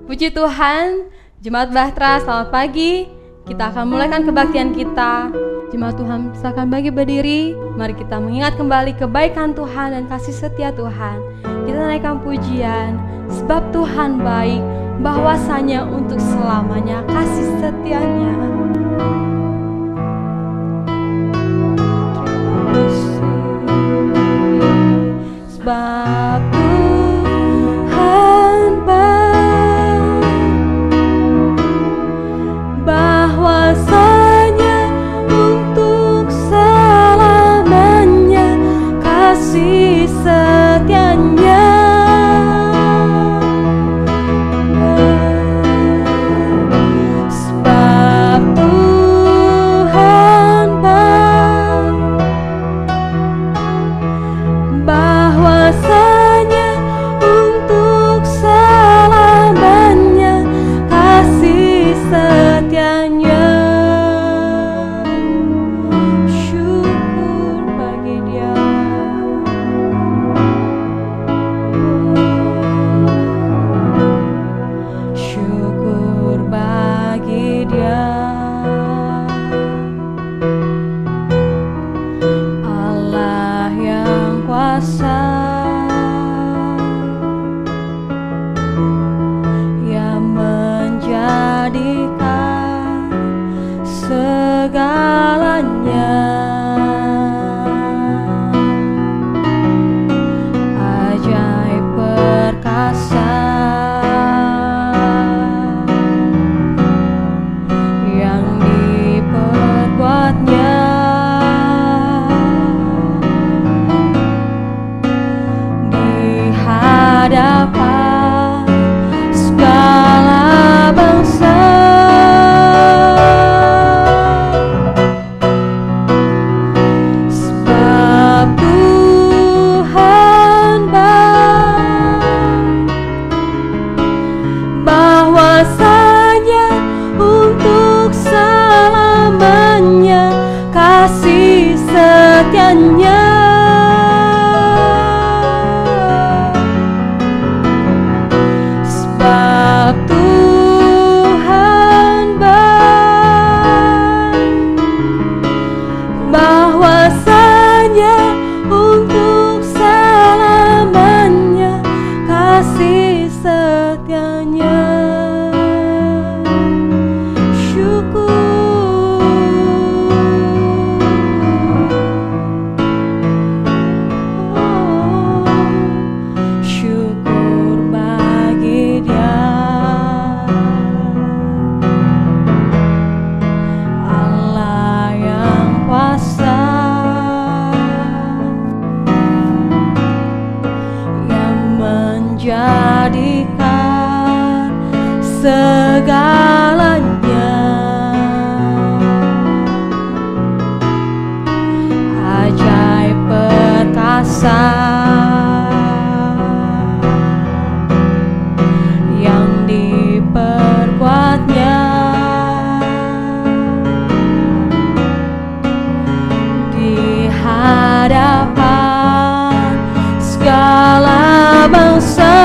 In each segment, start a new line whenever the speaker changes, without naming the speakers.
Puji Tuhan, Jemaat Bahtera, selamat pagi. Kita akan mulaikan kebaktian kita. Jemaat Tuhan, silakan bagi berdiri. Mari kita mengingat kembali kebaikan Tuhan dan kasih setia Tuhan. Kita naikkan pujian, sebab Tuhan baik, bahwasanya untuk selamanya kasih setianya. Sebab Tuhan baik, bahwasanya untuk selamanya kasih setianya. Sebab Tuhan baik, bahwasanya untuk selamanya kasih setianya. Syukur bagi Dia. Syukur bagi Dia. Allah yang kuasa, yang menjadikan segalanya. Ajaib perkasa yang diperbuatnya. Di hadapan segala bangsa, sebab Tuhan baik, bahwasanya untuk selamanya kasih setianya. Sebab Tuhan baik, bahwasanya untuk selamanya kasih setianya. Syukur. Syukur bagi Dia. Allah yang kuasa, yang menjadikan segalanya. Ajaib perkasa yang diperbuatnya. Di hadapan segala bangsa,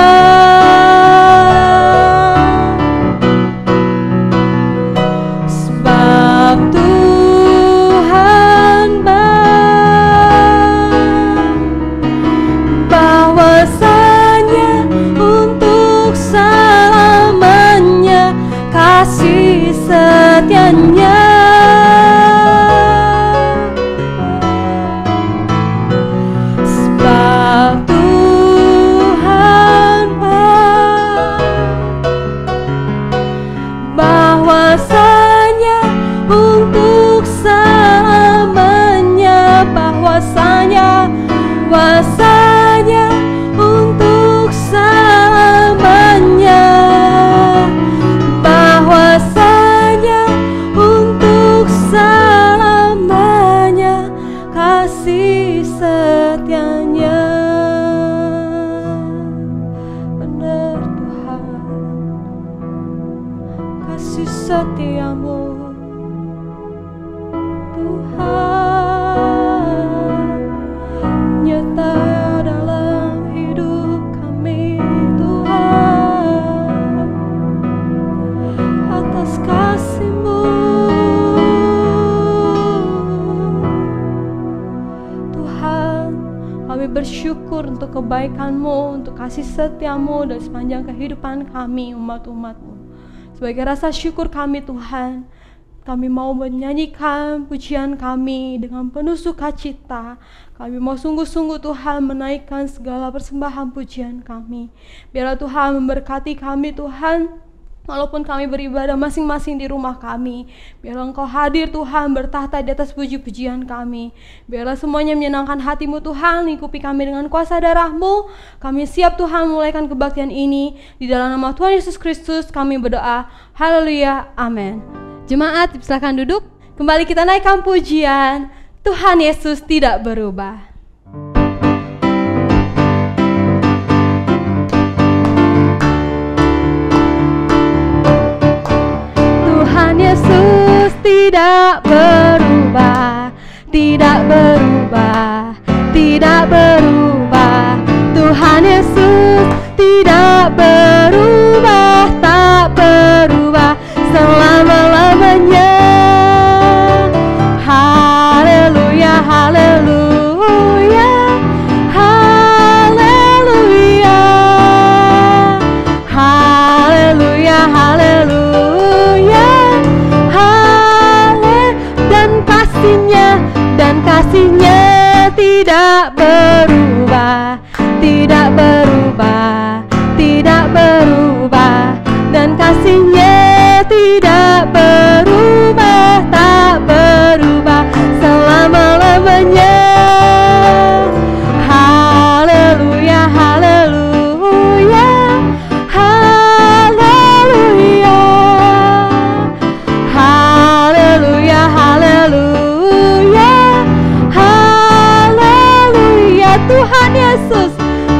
sebab Tuhan baik, bahwasanya untuk selamanya kasih setianya. Sebab Tuhan baik, bahwasanya untuk selamanya, bahwasanya untuk selamanya, bahwasanya untuk selamanya kasih setianya. Benar Tuhan, kasih setiamu Tuhan nyata dalam hidup kami Tuhan. kasih-Mu. Tuhan, kami bersyukur untuk kebaikan-Mu, untuk kasih setia-Mu dari sepanjang kehidupan kami umat-umat-Mu. Sebagai rasa syukur kami Tuhan, kami mau menyanyikan pujian kami dengan penuh sukacita. Kami mau sungguh-sungguh Tuhan menaikkan segala persembahan pujian kami. Biarlah Tuhan memberkati kami Tuhan, walaupun kami beribadah masing-masing di rumah kami. Biarlah Engkau hadir Tuhan, bertahta di atas puji-pujian kami. Biarlah semuanya menyenangkan hati-Mu Tuhan, lingkupi kami dengan kuasa darah-Mu. Kami siap Tuhan memulaikan kebaktian ini. Di dalam nama Tuhan Yesus Kristus kami berdoa. Haleluya, amin. Jemaat, silakan duduk. Kembali kita naikkan pujian. Tuhan Yesus tidak berubah. Tuhan Yesus tidak berubah, tidak berubah, tidak berubah. Tuhan Yesus tidak berubah, tak berubah selama-lamanya. Haleluya, haleluya, haleluya, haleluya, haleluya, dan kasihnya tidak berubah, tidak berubah, tidak berubah, dan kasihnya tidak berubah, tak berubah selama-lamanya. Haleluya, haleluya, haleluya, haleluya, haleluya, haleluya. Tuhan Yesus,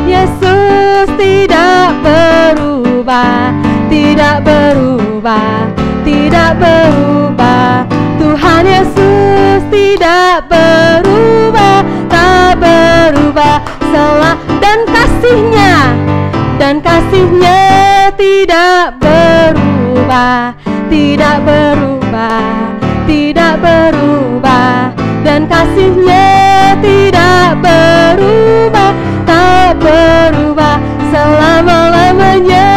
Yesus tidak berubah, tidak berubah, tidak berubah. Tuhan Yesus tidak berubah, tak berubah dan kasihnya tidak berubah, tidak berubah, tidak berubah, dan kasihnya tidak berubah, tak berubah selama-lamanya.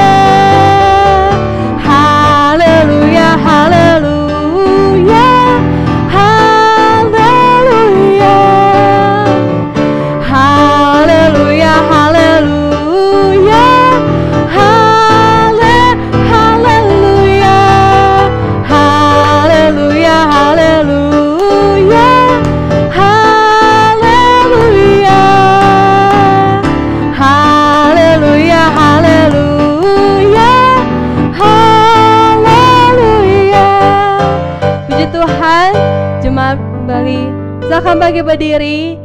Haleluya, haleluya, haleluya, haleluya, haleluya, haleluya, haleluya, haleluya, haleluya, haleluya, haleluya, haleluya. Puji Tuhan. Jemaat kembali silakan bagi berdiri.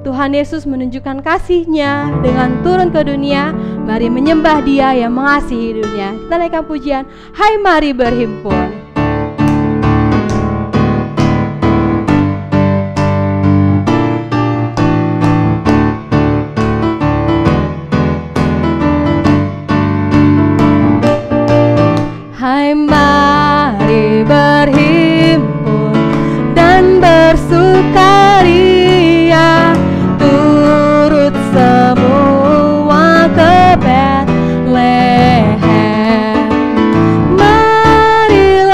Tuhan Yesus menunjukkan kasih-Nya dengan turun ke dunia. Mari menyembah Dia yang mengasihi dunia. Kita naikkan pujian, hai mari berhimpun. Hai mari berhimpun dan bersukaria, turut semua ke Betlehem. Marilah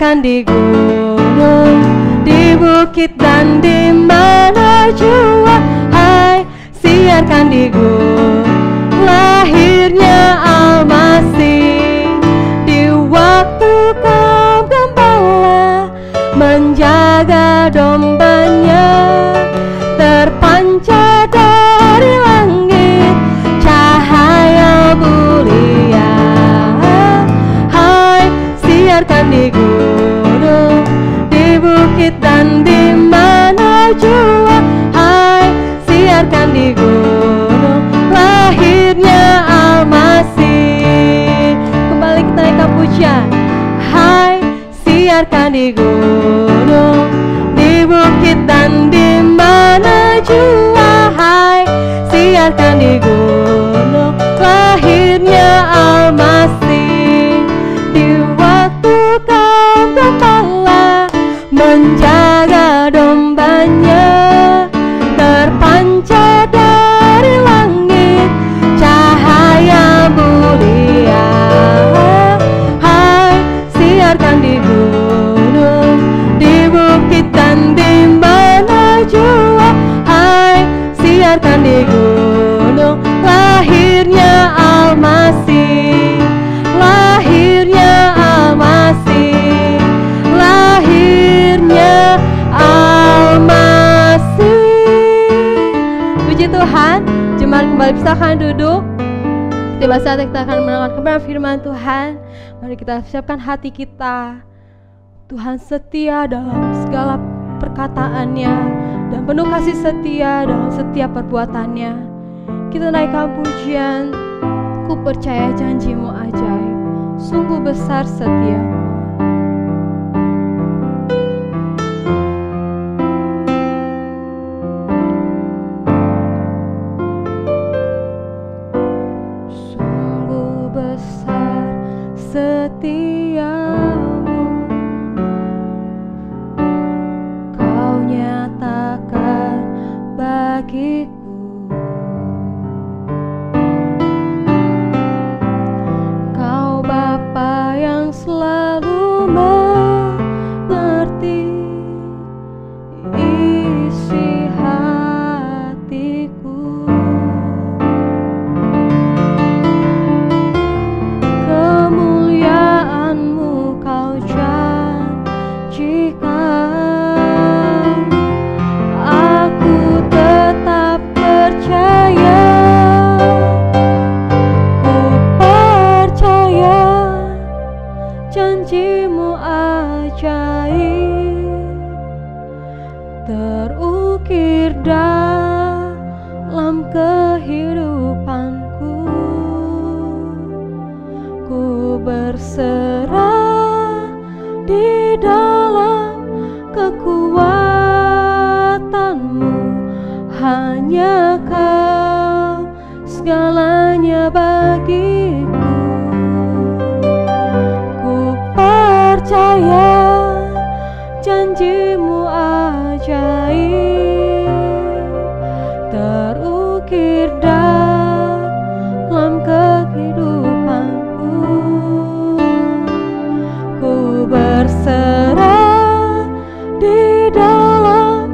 siarkan di gunung, di bukit dan di mana jua. Hai, siarkan di gunung lahirnya Al-Masih. Di waktu kaum gembala menjaga dombanya, terpancar dari langit cahaya mulia. Hai, siarkan di gunung, di bukit dan di mana jua. Hai, siarkan di gunung lahirnya Al-Masih. Kembali kita naikkan pujian. Hai, siarkan di gunung, di bukit dan di mana jua. Hai, siarkan di gunung lahirnya Al-Masih. Di waktu kaum gembala menjaga dombanya, terpancar dari langit cahaya mulia. Hai, siarkan di gunung, di bukit dan di mana jua. Hai, siarkan di gunung lahirnya Al-Masih. Lahirnya Al-Masih, lahirnya Al-Masih. Puji Tuhan, jemaat kembali silakan duduk. Tiba saat kita akan mendengar kebenaran firman Tuhan. Mari kita siapkan hati kita. Tuhan setia dalam segala perkataannya dan penuh kasih setia dalam setiap perbuatannya. Kita naikkan pujian. Ku percaya janjimu ajaib, sungguh besar setiamu. Sungguh besar setiamu, kau nyatakan bagiku. Kau Bapa yang selalu mengerti isi hatiku. Kemuliaan-Mu kau janjikan, aku tetap percaya. Ku percaya janjimu ajaib, terukir dalam kehidupanku. Ku berserah di dalam kekuatan-Mu, hanya Kau segalanya bagiku. Ku percaya janjimu ajaib, terukir dalam kehidupanku. Ku berserah di dalam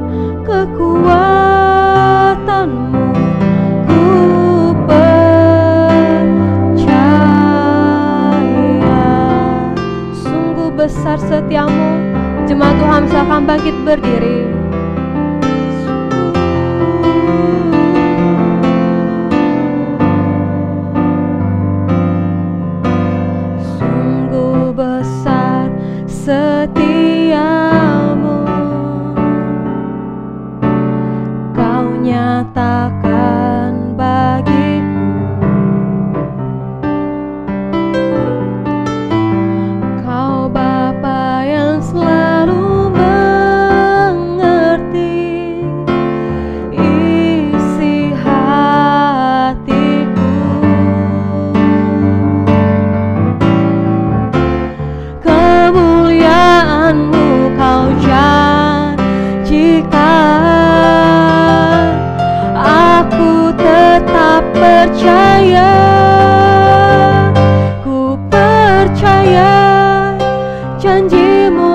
kekuatan-Mu. Ku percaya. Sungguh besar setiamu. Jemaat Tuhan silakan bangkit berdiri. Sungguh besar setiamu, kau nyatakan bagiku. Kau Bapa yang selalu mengerti isi hatiku. Kemuliaan-Mu kau janjikan, aku tetap percaya. Ku percaya janjimu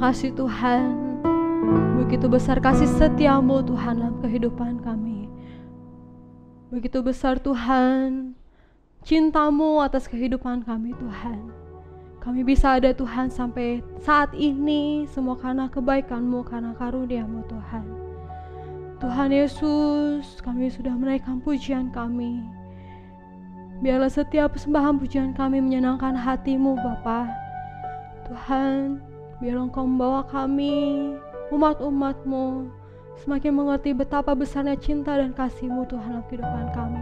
kasih Tuhan. Begitu besar kasih setia-Mu Tuhan dalam kehidupan kami. Begitu besar Tuhan cinta-Mu atas kehidupan kami Tuhan. Kami bisa ada Tuhan sampai saat ini semua karena kebaikan-Mu, karena karunia-Mu Tuhan. Tuhan Yesus, kami sudah menaikkan pujian kami. Biarlah setiap persembahan pujian kami menyenangkan hati-Mu Bapa. Tuhan, biar Engkau membawa kami, umat-umat-Mu, semakin mengerti betapa besarnya cinta dan kasih-Mu Tuhan dalam kehidupan kami.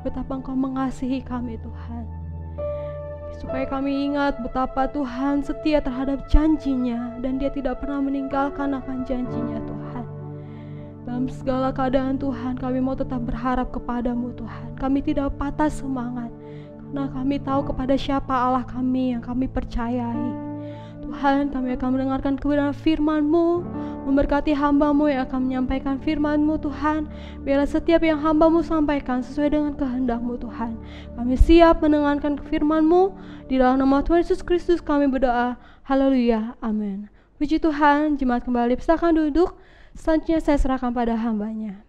Betapa Engkau mengasihi kami Tuhan. Supaya kami ingat betapa Tuhan setia terhadap janjinya dan Dia tidak pernah meninggalkan akan janjinya Tuhan. Dalam segala keadaan Tuhan, kami mau tetap berharap kepada-Mu Tuhan. Kami tidak patah semangat karena kami tahu kepada siapa Allah kami yang kami percayai. Tuhan, kami akan mendengarkan kebenaran firman-Mu, memberkati hamba-Mu yang akan menyampaikan firman-Mu Tuhan. Biarlah setiap yang hamba-Mu sampaikan sesuai dengan kehendak-Mu Tuhan. Kami siap mendengarkan firman-Mu. Di dalam nama Tuhan Yesus Kristus kami berdoa. Haleluya, amin. Puji Tuhan, jemaat kembali silakan duduk. Selanjutnya saya serahkan pada hamba-Nya.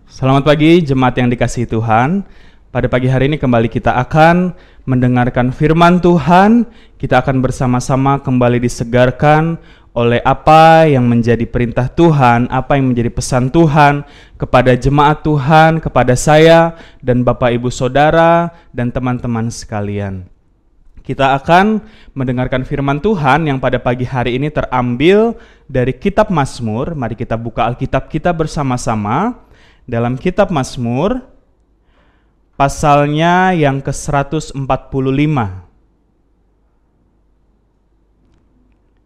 Selamat pagi jemaat yang dikasihi Tuhan. Pada pagi hari ini kembali kita akan mendengarkan firman Tuhan. Kita akan bersama-sama kembali disegarkan oleh apa yang menjadi perintah Tuhan, apa yang menjadi pesan Tuhan kepada jemaat Tuhan, kepada saya dan Bapak Ibu Saudara dan teman-teman sekalian. Kita akan mendengarkan firman Tuhan yang pada pagi hari ini terambil dari kitab Mazmur. Mari kita buka Alkitab kita bersama-sama dalam kitab Mazmur, pasalnya yang ke-145.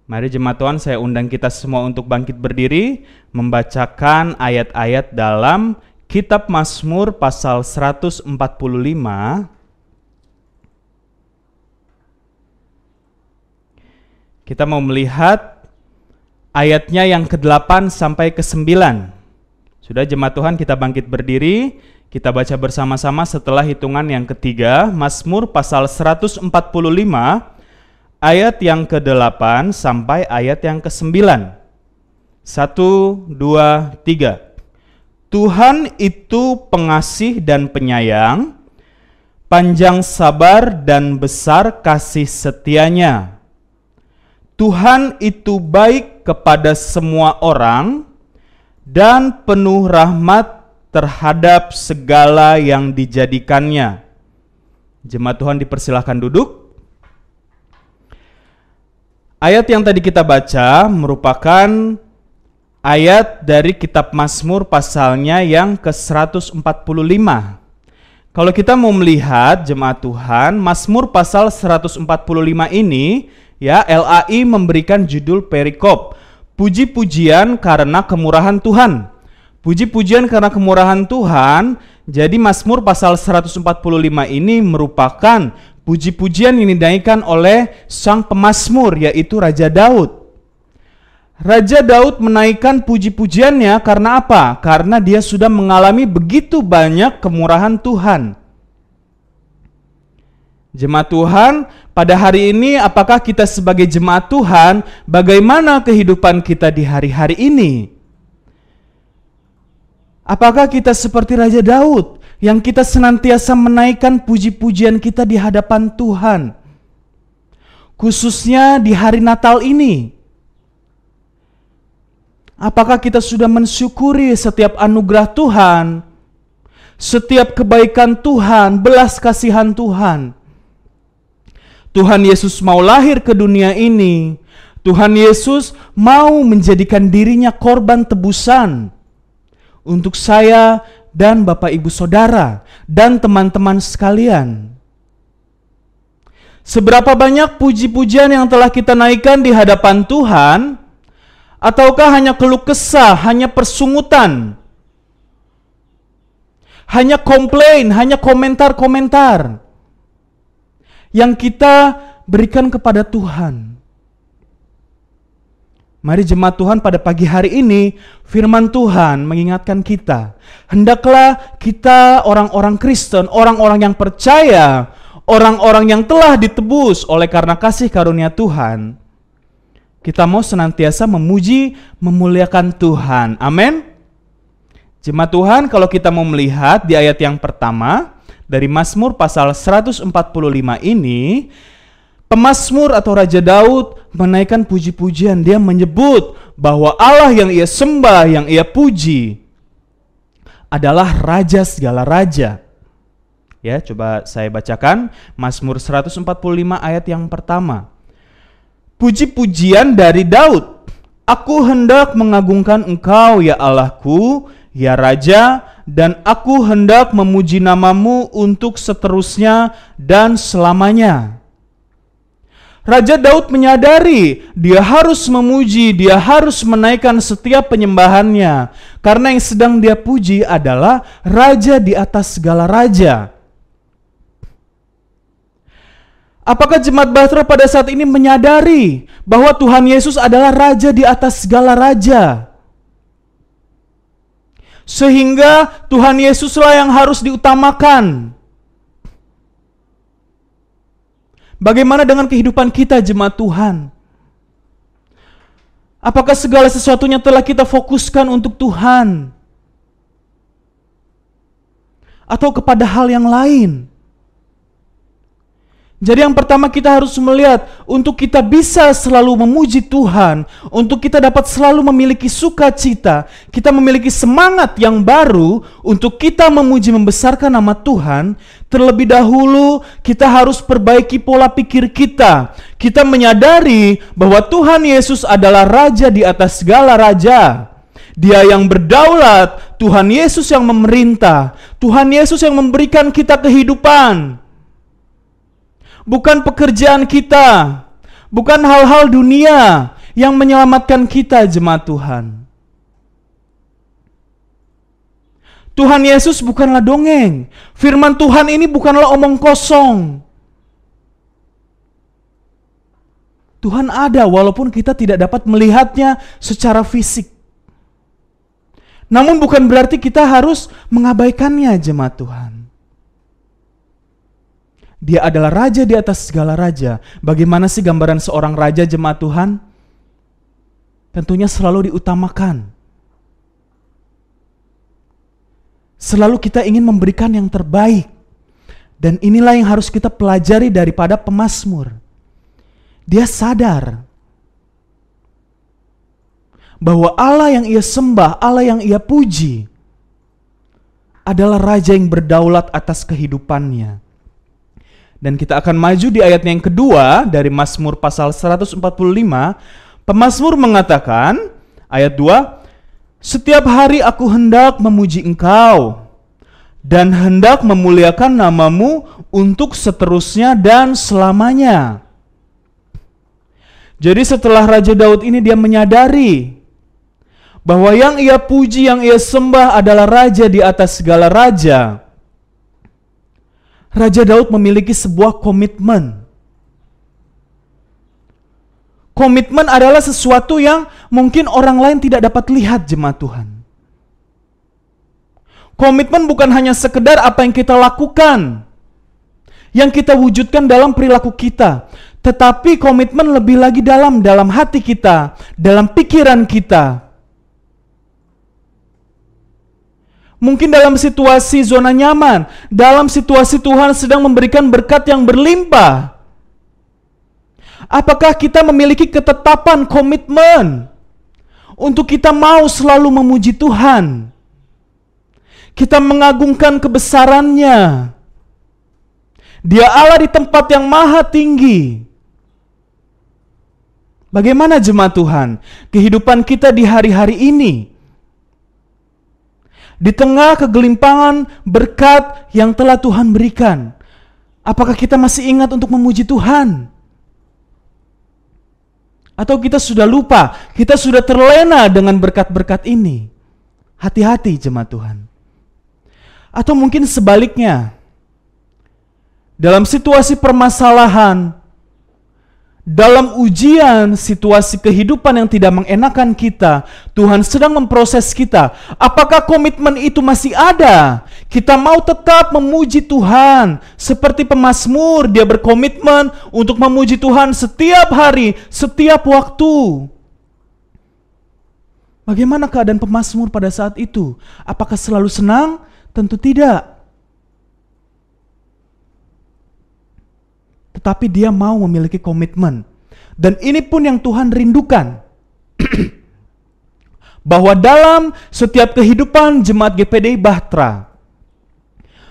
Mari jemaat Tuhan, saya undang kita semua untuk bangkit berdiri, membacakan ayat-ayat dalam kitab Mazmur pasal 145. Kita mau melihat ayatnya yang ke-8 sampai ke-9. Sudah jemaat Tuhan, kita bangkit berdiri. Kita baca bersama-sama setelah hitungan yang ketiga, Mazmur pasal 145, ayat yang ke-8 sampai ayat yang ke-9. 1, 2, 3. Tuhan itu pengasih dan penyayang, panjang sabar dan besar kasih setianya. Tuhan itu baik kepada semua orang dan penuh rahmat terhadap segala yang dijadikannya. Jemaat Tuhan dipersilahkan duduk. Ayat yang tadi kita baca merupakan ayat dari kitab Mazmur pasalnya yang ke-145. Kalau kita mau melihat jemaat Tuhan, Mazmur pasal 145 ini, ya, LAI memberikan judul perikop, puji-pujian karena kemurahan Tuhan. Puji-pujian karena kemurahan Tuhan. Jadi Mazmur pasal 145 ini merupakan puji-pujian yang dinaikkan oleh sang pemazmur, yaitu Raja Daud. Raja Daud menaikkan puji-pujiannya karena apa? Karena dia sudah mengalami begitu banyak kemurahan Tuhan. Jemaat Tuhan, pada hari ini apakah kita sebagai jemaat Tuhan, bagaimana kehidupan kita di hari-hari ini? Apakah kita seperti Raja Daud yang kita senantiasa menaikkan puji-pujian kita di hadapan Tuhan? Khususnya di hari Natal ini. Apakah kita sudah mensyukuri setiap anugerah Tuhan, setiap kebaikan Tuhan, belas kasihan Tuhan? Tuhan Yesus mau lahir ke dunia ini. Tuhan Yesus mau menjadikan dirinya korban tebusan untuk saya dan Bapak Ibu Saudara dan teman-teman sekalian. Seberapa banyak puji-pujian yang telah kita naikkan di hadapan Tuhan, ataukah hanya keluh kesah, hanya persungutan, hanya komplain, hanya komentar-komentar yang kita berikan kepada Tuhan? Mari jemaat Tuhan, pada pagi hari ini firman Tuhan mengingatkan kita, hendaklah kita orang-orang Kristen, orang-orang yang percaya, orang-orang yang telah ditebus oleh karena kasih karunia Tuhan, Kita mau senantiasa memuji, memuliakan Tuhan. Amin. Jemaat Tuhan, kalau kita mau melihat di ayat yang pertama dari Mazmur pasal 145 ini, pemazmur atau Raja Daud menaikkan puji-pujian. Dia menyebut bahwa Allah yang ia sembah, yang ia puji adalah Raja segala raja. Ya, coba saya bacakan Mazmur 145 ayat yang pertama. Puji-pujian dari Daud. Aku hendak mengagungkan Engkau ya Allahku, ya Raja, dan aku hendak memuji namamu untuk seterusnya dan selamanya. Raja Daud menyadari dia harus memuji, dia harus menaikkan setiap penyembahannya. Karena yang sedang dia puji adalah Raja di atas segala raja. Apakah jemaat Bahtera pada saat ini menyadari bahwa Tuhan Yesus adalah Raja di atas segala raja? Sehingga Tuhan Yesuslah yang harus diutamakan. Bagaimana dengan kehidupan kita, jemaat Tuhan? Apakah segala sesuatunya telah kita fokuskan untuk Tuhan? Atau kepada hal yang lain? Jadi yang pertama kita harus melihat, untuk kita bisa selalu memuji Tuhan, untuk kita dapat selalu memiliki sukacita, kita memiliki semangat yang baru untuk kita memuji membesarkan nama Tuhan. Terlebih dahulu kita harus perbaiki pola pikir kita. Kita menyadari bahwa Tuhan Yesus adalah Raja di atas segala raja. Dia yang berdaulat, Tuhan Yesus yang memerintah, Tuhan Yesus yang memberikan kita kehidupan. Bukan pekerjaan kita, bukan hal-hal dunia yang menyelamatkan kita, jemaat Tuhan. Tuhan Yesus bukanlah dongeng. Firman Tuhan ini bukanlah omong kosong. Tuhan ada walaupun kita tidak dapat melihatnya secara fisik. Namun bukan berarti kita harus mengabaikannya, jemaat Tuhan. Dia adalah Raja di atas segala raja. Bagaimana sih gambaran seorang raja, jemaat Tuhan? Tentunya selalu diutamakan. Selalu kita ingin memberikan yang terbaik. Dan inilah yang harus kita pelajari daripada pemazmur. Dia sadar bahwa Allah yang ia sembah, Allah yang ia puji adalah Raja yang berdaulat atas kehidupannya. Dan kita akan maju di ayat yang kedua dari Mazmur pasal 145. Pemazmur mengatakan, ayat 2, setiap hari aku hendak memuji Engkau dan hendak memuliakan namamu untuk seterusnya dan selamanya. Jadi setelah Raja Daud ini dia menyadari bahwa yang ia puji, yang ia sembah adalah Raja di atas segala raja. Raja Daud memiliki sebuah komitmen. Komitmen adalah sesuatu yang mungkin orang lain tidak dapat lihat, jemaat Tuhan. Komitmen bukan hanya sekedar apa yang kita lakukan, yang kita wujudkan dalam perilaku kita, tetapi komitmen lebih lagi dalam hati kita, dalam pikiran kita. Mungkin dalam situasi zona nyaman, dalam situasi Tuhan sedang memberikan berkat yang berlimpah. Apakah kita memiliki ketetapan komitmen untuk kita mau selalu memuji Tuhan? Kita mengagungkan kebesarannya. Dia Allah di tempat yang maha tinggi. Bagaimana jemaat Tuhan kehidupan kita di hari-hari ini? Di tengah kegelimpangan berkat yang telah Tuhan berikan, apakah kita masih ingat untuk memuji Tuhan? Atau kita sudah lupa, kita sudah terlena dengan berkat-berkat ini? Hati-hati jemaat Tuhan. Atau mungkin sebaliknya, dalam situasi permasalahan, dalam ujian, situasi kehidupan yang tidak mengenakan kita, Tuhan sedang memproses kita. Apakah komitmen itu masih ada? Kita mau tetap memuji Tuhan. Seperti pemazmur, dia berkomitmen untuk memuji Tuhan setiap hari, setiap waktu. Bagaimana keadaan pemazmur pada saat itu? Apakah selalu senang? Tentu tidak. Tetapi dia mau memiliki komitmen. Dan ini pun yang Tuhan rindukan. Bahwa dalam setiap kehidupan jemaat GPDI Bahtera,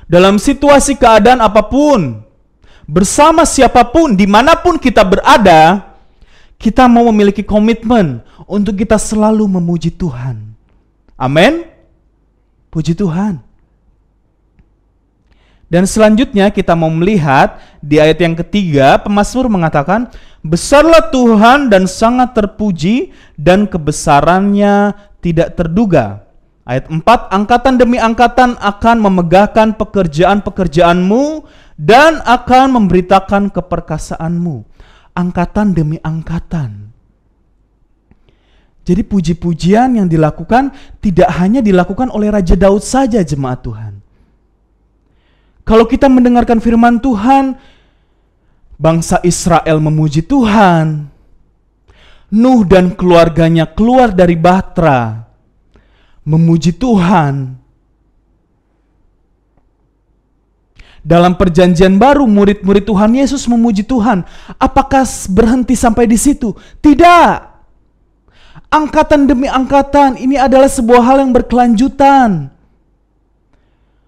dalam situasi keadaan apapun, bersama siapapun, dimanapun kita berada, kita mau memiliki komitmen untuk kita selalu memuji Tuhan. Amin. Puji Tuhan. Dan selanjutnya kita mau melihat di ayat yang ketiga, pemazmur mengatakan, besarlah Tuhan dan sangat terpuji, dan kebesarannya tidak terduga. Ayat 4, angkatan demi angkatan akan memegahkan pekerjaan-pekerjaanmu dan akan memberitakan keperkasaanmu. Angkatan demi angkatan. Jadi puji-pujian yang dilakukan tidak hanya dilakukan oleh Raja Daud saja, jemaat Tuhan. Kalau kita mendengarkan firman Tuhan, bangsa Israel memuji Tuhan. Nuh dan keluarganya keluar dari Bahtera, memuji Tuhan. Dalam perjanjian baru, murid-murid Tuhan Yesus memuji Tuhan. Apakah berhenti sampai di situ? Tidak. Angkatan demi angkatan, ini adalah sebuah hal yang berkelanjutan.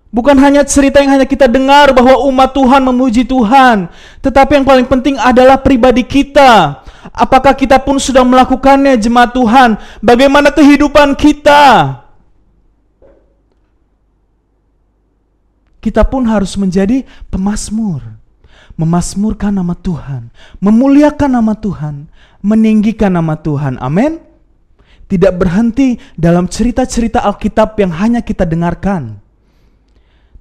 Bukan hanya cerita yang hanya kita dengar bahwa umat Tuhan memuji Tuhan, tetapi yang paling penting adalah pribadi kita. Apakah kita pun sudah melakukannya, jemaat Tuhan? Bagaimana kehidupan kita? Kita pun harus menjadi pemazmur, memazmurkan nama Tuhan, memuliakan nama Tuhan, meninggikan nama Tuhan. Amin. Tidak berhenti dalam cerita-cerita Alkitab yang hanya kita dengarkan.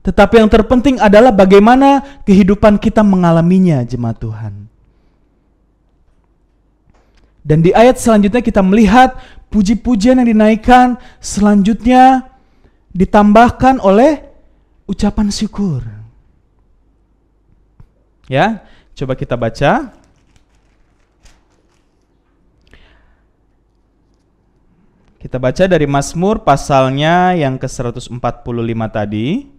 Tetapi yang terpenting adalah bagaimana kehidupan kita mengalaminya, jemaat Tuhan. Dan di ayat selanjutnya kita melihat puji-pujian yang dinaikkan, selanjutnya ditambahkan oleh ucapan syukur. Ya, coba kita baca. Kita baca dari Mazmur pasalnya yang ke-145 tadi.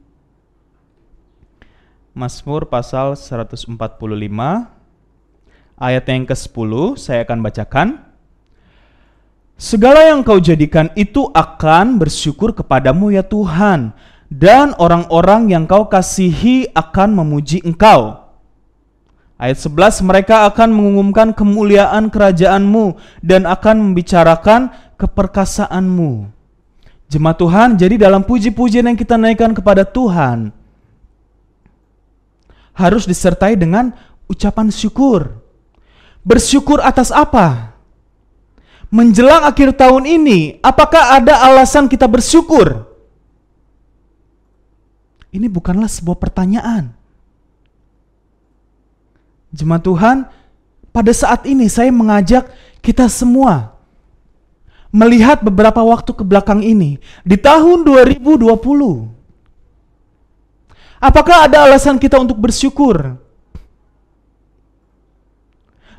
Mazmur pasal 145 ayat yang ke-10 saya akan bacakan. Segala yang kau jadikan itu akan bersyukur kepadamu ya Tuhan, dan orang-orang yang kau kasihi akan memuji engkau. Ayat 11, mereka akan mengumumkan kemuliaan kerajaanmu dan akan membicarakan keperkasaanmu. Jemaat Tuhan, jadi dalam puji-pujian yang kita naikkan kepada Tuhan, harus disertai dengan ucapan syukur. Bersyukur atas apa? Menjelang akhir tahun ini, apakah ada alasan kita bersyukur? Ini bukanlah sebuah pertanyaan. Jemaat Tuhan, pada saat ini saya mengajak kita semua melihat beberapa waktu ke belakang ini, di tahun 2020. Apakah ada alasan kita untuk bersyukur?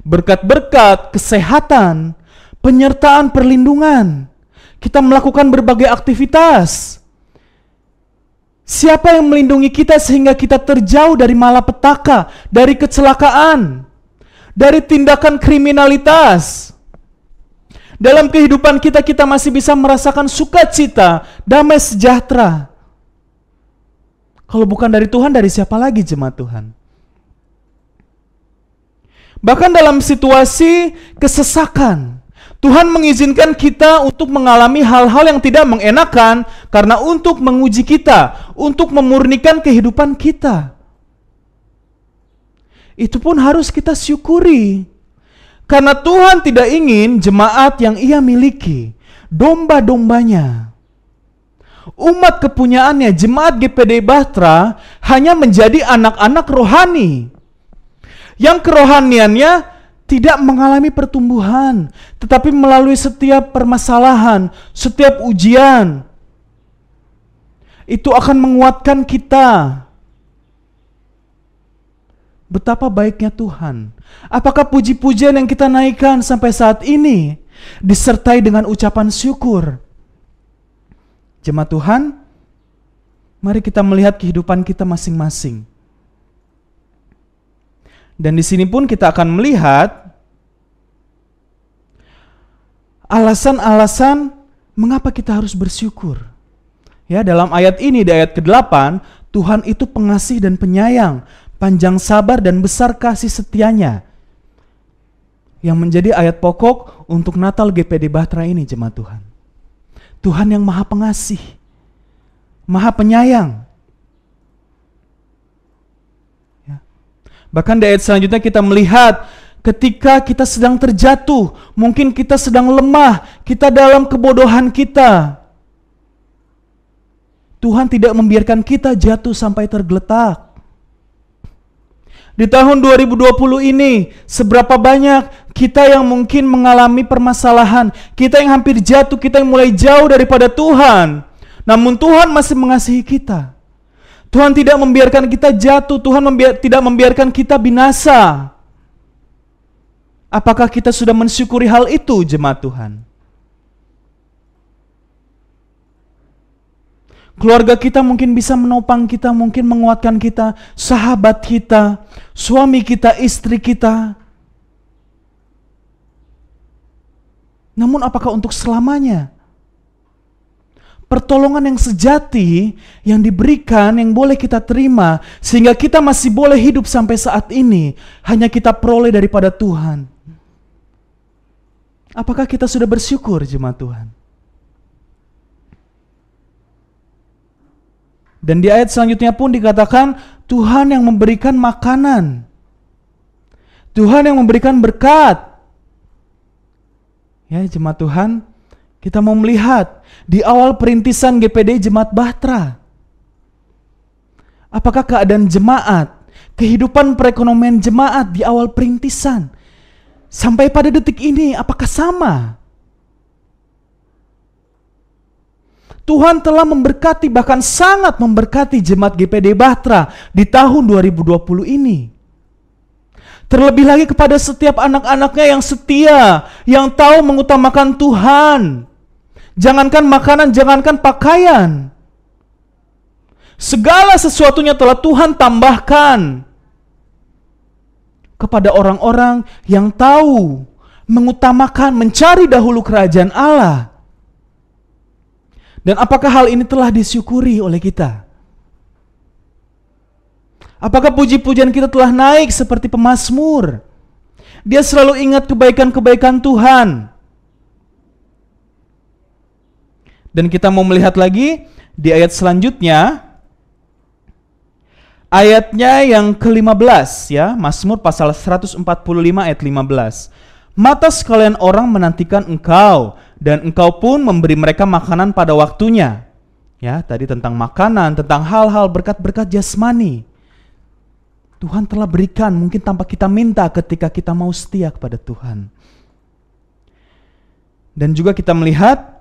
Berkat-berkat, kesehatan, penyertaan, perlindungan. Kita melakukan berbagai aktivitas. Siapa yang melindungi kita sehingga kita terjauh dari malapetaka, dari kecelakaan, dari tindakan kriminalitas? Dalam kehidupan kita, kita masih bisa merasakan sukacita, damai sejahtera. Kalau bukan dari Tuhan, dari siapa lagi, jemaat Tuhan? Bahkan dalam situasi kesesakan, Tuhan mengizinkan kita untuk mengalami hal-hal yang tidak mengenakan karena untuk menguji kita, untuk memurnikan kehidupan kita. Itu pun harus kita syukuri. Karena Tuhan tidak ingin jemaat yang Ia miliki, domba-dombanya, umat kepunyaannya, jemaat GPDI Bahtera hanya menjadi anak-anak rohani yang kerohaniannya tidak mengalami pertumbuhan, tetapi melalui setiap permasalahan, setiap ujian, Itu akan menguatkan kita. Betapa baiknya Tuhan. Apakah puji-pujian yang kita naikkan sampai saat ini disertai dengan ucapan syukur? Jemaat Tuhan, mari kita melihat kehidupan kita masing-masing. Dan di sini pun kita akan melihat alasan-alasan mengapa kita harus bersyukur. Ya, dalam ayat ini, di ayat ke-8, Tuhan itu pengasih dan penyayang, panjang sabar dan besar kasih setianya. Yang menjadi ayat pokok untuk Natal GPD Bahtera ini, jemaat Tuhan. Tuhan yang maha pengasih, maha penyayang. Ya. Bahkan di ayat selanjutnya kita melihat ketika kita sedang terjatuh, mungkin kita sedang lemah, kita dalam kebodohan kita. Tuhan tidak membiarkan kita jatuh sampai tergeletak. Di tahun 2020 ini, seberapa banyak kita yang mungkin mengalami permasalahan, kita yang hampir jatuh, kita yang mulai jauh daripada Tuhan. Namun Tuhan masih mengasihi kita. Tuhan tidak membiarkan kita jatuh, Tuhan tidak membiarkan kita binasa. Apakah kita sudah mensyukuri hal itu, jemaat Tuhan? Keluarga kita mungkin bisa menopang kita, mungkin menguatkan kita, sahabat kita, suami kita, istri kita. Namun apakah untuk selamanya? Pertolongan yang sejati yang diberikan, yang boleh kita terima, sehingga kita masih boleh hidup sampai saat ini, hanya kita peroleh daripada Tuhan. Apakah kita sudah bersyukur, jemaat Tuhan? Dan di ayat selanjutnya pun dikatakan Tuhan yang memberikan makanan, Tuhan yang memberikan berkat. Ya, jemaat Tuhan, kita mau melihat di awal perintisan GPD Jemaat Bahtera, apakah keadaan jemaat, kehidupan perekonomian jemaat di awal perintisan sampai pada detik ini apakah sama? Tuhan telah memberkati, bahkan sangat memberkati jemaat GPD Bahtera di tahun 2020 ini. Terlebih lagi kepada setiap anak-anaknya yang setia, yang tahu mengutamakan Tuhan. Jangankan makanan, jangankan pakaian. Segala sesuatunya telah Tuhan tambahkan kepada orang-orang yang tahu mengutamakan, mencari dahulu kerajaan Allah. Dan apakah hal ini telah disyukuri oleh kita? Apakah puji-pujian kita telah naik seperti pemazmur? Dia selalu ingat kebaikan-kebaikan Tuhan. Dan kita mau melihat lagi di ayat selanjutnya, ayatnya yang ke-15 ya, Mazmur pasal 145 ayat 15. Mata sekalian orang menantikan Engkau, dan Engkau pun memberi mereka makanan pada waktunya. Ya, tadi tentang makanan, tentang hal-hal berkat-berkat jasmani. Tuhan telah berikan mungkin tanpa kita minta ketika kita mau setia kepada Tuhan. Dan juga kita melihat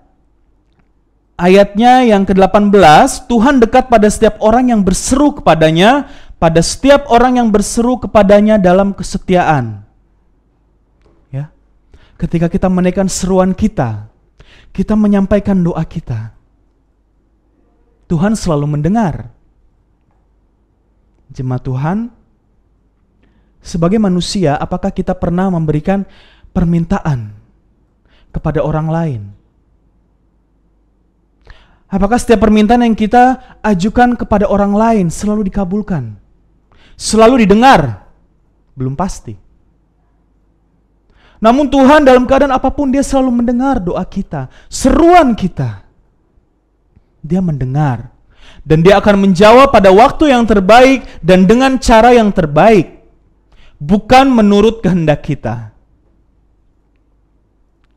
ayatnya yang ke-18, Tuhan dekat pada setiap orang yang berseru kepadanya, pada setiap orang yang berseru kepadanya dalam kesetiaan. Ya. Ketika kita menaikkan seruan kita menyampaikan doa kita, Tuhan selalu mendengar. Jemaat Tuhan, sebagai manusia, apakah kita pernah memberikan permintaan kepada orang lain? Apakah setiap permintaan yang kita ajukan kepada orang lain selalu dikabulkan? Selalu didengar? Belum pasti. Namun Tuhan dalam keadaan apapun Dia selalu mendengar doa kita, seruan kita. Dia mendengar. Dan Dia akan menjawab pada waktu yang terbaik dan dengan cara yang terbaik. Bukan menurut kehendak kita.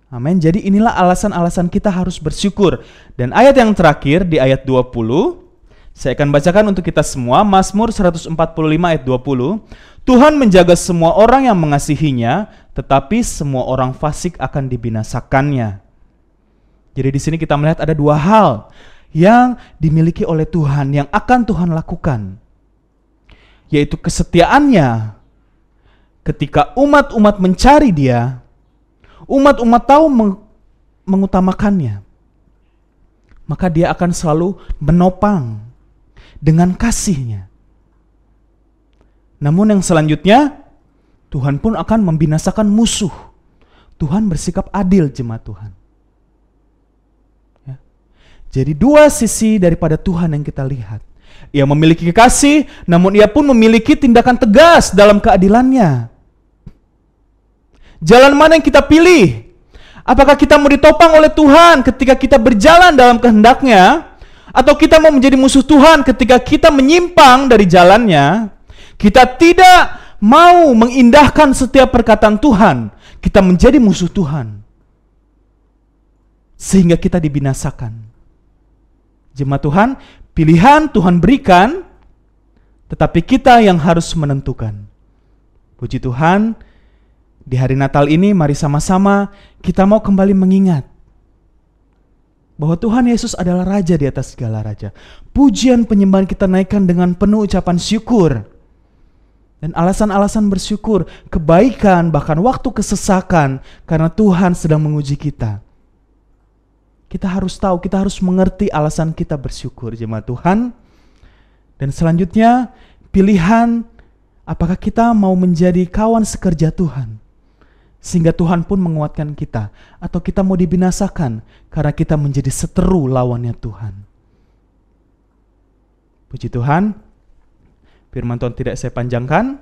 Amin. Jadi inilah alasan-alasan kita harus bersyukur. Dan ayat yang terakhir di ayat 20, saya akan bacakan untuk kita semua, Mazmur 145 ayat 20. Tuhan menjaga semua orang yang mengasihinya, tetapi semua orang fasik akan dibinasakannya. Jadi di sini kita melihat ada dua hal. yang dimiliki oleh Tuhan, yang akan Tuhan lakukan, yaitu kesetiaannya. Ketika umat-umat mencari Dia, umat-umat tahu mengutamakannya, maka Dia akan selalu menopang dengan kasih-Nya. Namun yang selanjutnya, Tuhan pun akan membinasakan musuh. Tuhan bersikap adil, jemaat Tuhan. Ya. Jadi dua sisi daripada Tuhan yang kita lihat. Ia memiliki kasih, namun Ia pun memiliki tindakan tegas dalam keadilannya. Jalan mana yang kita pilih? Apakah kita mau ditopang oleh Tuhan ketika kita berjalan dalam kehendak-Nya, atau kita mau menjadi musuh Tuhan ketika kita menyimpang dari jalannya? Kita tidak mau mengindahkan setiap perkataan Tuhan, kita menjadi musuh Tuhan, sehingga kita dibinasakan. Jemaat Tuhan, pilihan Tuhan berikan, tetapi kita yang harus menentukan. Puji Tuhan, di hari Natal ini mari sama-sama kita mau kembali mengingat bahwa Tuhan Yesus adalah Raja di atas segala raja. Pujian penyembahan kita naikkan dengan penuh ucapan syukur. Dan alasan-alasan bersyukur, kebaikan, bahkan waktu kesesakan, karena Tuhan sedang menguji kita. Kita harus tahu, kita harus mengerti alasan kita bersyukur, jemaat Tuhan. Dan selanjutnya, pilihan apakah kita mau menjadi kawan sekerja Tuhan, sehingga Tuhan pun menguatkan kita, atau kita mau dibinasakan karena kita menjadi seteru lawannya Tuhan. Puji Tuhan. Firman Tuhan tidak saya panjangkan.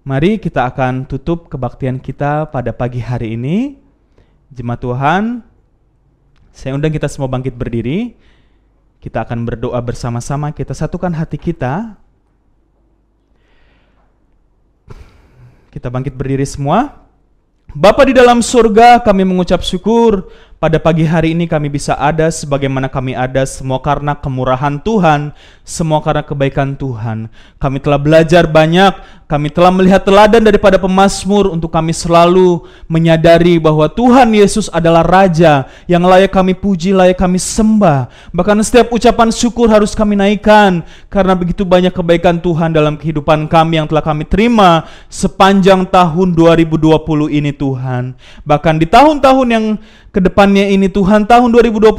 Mari kita akan tutup kebaktian kita pada pagi hari ini. Jemaat Tuhan, saya undang kita semua bangkit berdiri. Kita akan berdoa bersama-sama, kita satukan hati kita. Kita bangkit berdiri semua. Bapa di dalam surga, kami mengucap syukur pada pagi hari ini kami bisa ada sebagaimana kami ada, semua karena kemurahan Tuhan, semua karena kebaikan Tuhan. Kami telah belajar banyak, kami telah melihat teladan daripada pemazmur untuk kami selalu menyadari bahwa Tuhan Yesus adalah Raja yang layak kami puji, layak kami sembah. Bahkan setiap ucapan syukur harus kami naikkan karena begitu banyak kebaikan Tuhan dalam kehidupan kami yang telah kami terima sepanjang tahun 2020 ini Tuhan. Bahkan di tahun-tahun yang kedepannya ini Tuhan, tahun 2021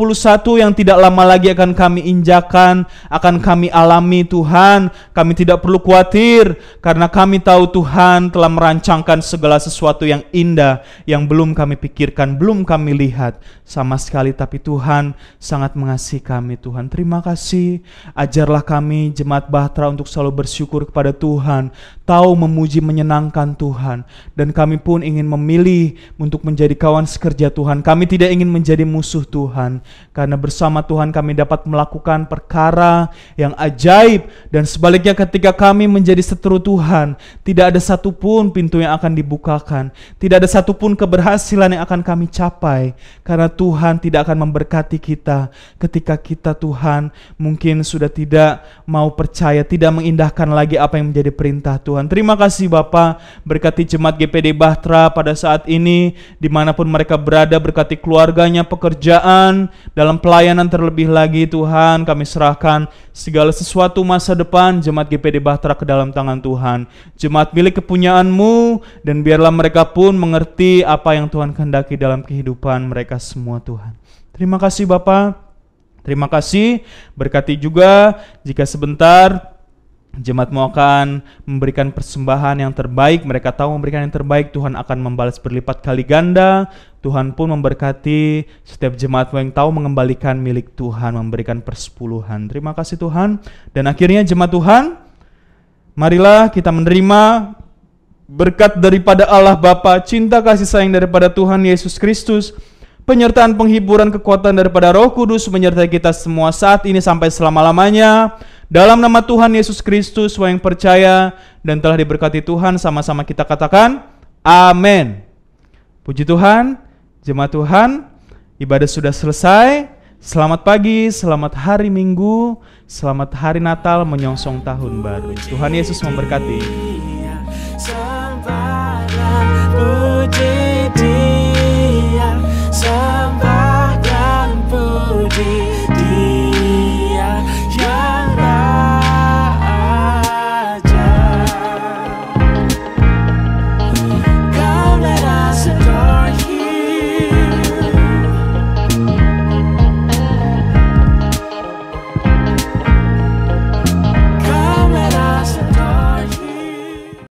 yang tidak lama lagi akan kami injakan, akan kami alami Tuhan. Kami tidak perlu khawatir karena kami tahu Tuhan telah merancangkan segala sesuatu yang indah yang belum kami pikirkan, belum kami lihat sama sekali, tapi Tuhan sangat mengasihi kami Tuhan. Terima kasih, ajarlah kami jemaat Bahtera untuk selalu bersyukur kepada Tuhan, tahu memuji menyenangkan Tuhan, dan kami pun ingin memilih untuk menjadi kawan sekerja Tuhan. Kami tidak ingin menjadi musuh Tuhan, karena bersama Tuhan kami dapat melakukan perkara yang ajaib, dan sebaliknya ketika kami menjadi seteru Tuhan, tidak ada satupun pintu yang akan dibukakan, tidak ada satupun keberhasilan yang akan kami capai, karena Tuhan tidak akan memberkati kita ketika kita Tuhan mungkin sudah tidak mau percaya, tidak mengindahkan lagi apa yang menjadi perintah Tuhan. Terima kasih Bapa, berkati jemaat GPD Bahtera pada saat ini dimanapun mereka berada, berkati keluarganya, pekerjaan, dalam pelayanan terlebih lagi Tuhan. Kami serahkan segala sesuatu masa depan jemaat GPD Bahtera ke dalam tangan Tuhan, jemaat milik kepunyaan-Mu, dan biarlah mereka pun mengerti apa yang Tuhan kehendaki dalam kehidupan mereka semua Tuhan. Terima kasih Bapa, terima kasih. Berkati juga jika sebentar jemaat-Mu akan memberikan persembahan yang terbaik. Mereka tahu memberikan yang terbaik, Tuhan akan membalas berlipat kali ganda. Tuhan pun memberkati setiap jemaat-Mu yang tahu mengembalikan milik Tuhan, memberikan persepuluhan. Terima kasih Tuhan. Dan akhirnya jemaat Tuhan, marilah kita menerima berkat daripada Allah Bapa, cinta kasih sayang daripada Tuhan Yesus Kristus, penyertaan penghiburan kekuatan daripada Roh Kudus menyertai kita semua saat ini sampai selama-lamanya. Dalam nama Tuhan Yesus Kristus, semua yang percaya dan telah diberkati Tuhan, sama-sama kita katakan amin. Puji Tuhan, jemaat Tuhan, ibadah sudah selesai. Selamat pagi, selamat hari Minggu, selamat hari Natal menyongsong tahun baru. Tuhan Yesus memberkati.